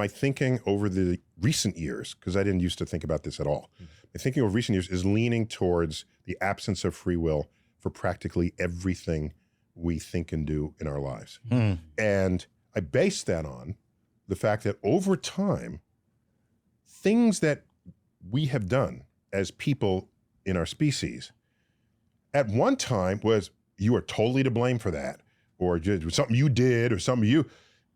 My thinking over the recent years, because I didn't used to think about this at all, my thinking over recent years is leaning towards the absence of free will for practically everything we think and do in our lives. And I base that on the fact that over time, things that we have done as people in our species, at one time was, you are totally to blame for that, or just something you did, or something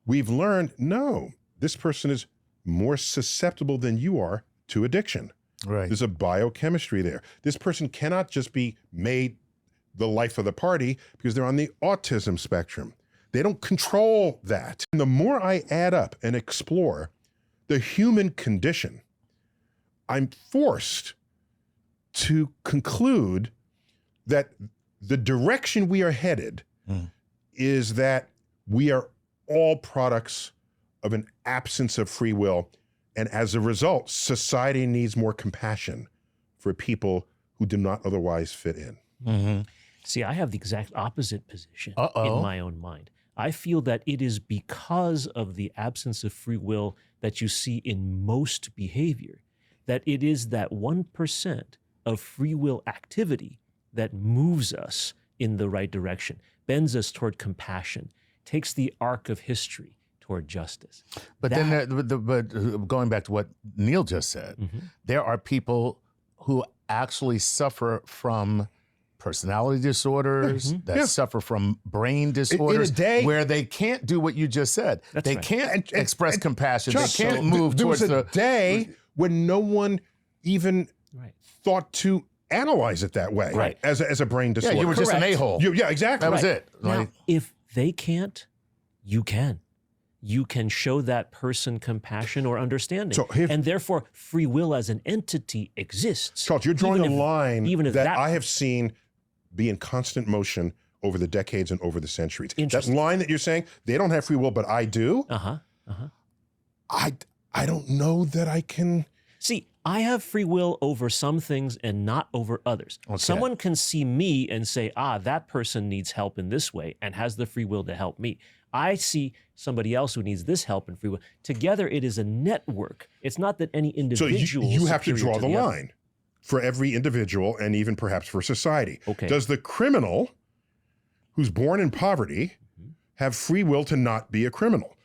we've learned, no, this person is more susceptible than you are to addiction. Right. There's a biochemistry there. This person cannot just be made the life of the party because they're on the autism spectrum. They don't control that. And the more I add up and explore the human condition, I'm forced to conclude that the direction we are headed is that we are all products of an absence of free will. And as a result, society needs more compassion for people who do not otherwise fit in. See, I have the exact opposite position in my own mind. I feel that it is because of the absence of free will that you see in most behavior, that it is that 1% of free will activity that moves us in the right direction, bends us toward compassion, takes the arc of history toward justice. But but going back to what Neil just said, there are people who actually suffer from personality disorders, that suffer from brain disorders, where they can't do what you just said. They can't express compassion. They can't move towards the... There was a day when no one even thought to analyze it that way, as a brain disorder. Yeah, you were just an a-hole. Yeah, exactly. That was it. Now, if they can't, you can. You can show that person compassion or understanding. And therefore, free will as an entity exists. Charles, you're drawing a line that I have seen be in constant motion over the decades and over the centuries. That line that you're saying, they don't have free will, but I do. I don't know that I can... See, I have free will over some things and not over others. Someone can see me and say, that person needs help in this way and has the free will to help me. I see somebody else who needs this help and free will. Together, it is a network. It's not that any individual... So you have to draw the line for every individual and even perhaps for society. Does the criminal who's born in poverty have free will to not be a criminal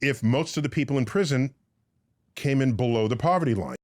if most of the people in prison came in below the poverty line?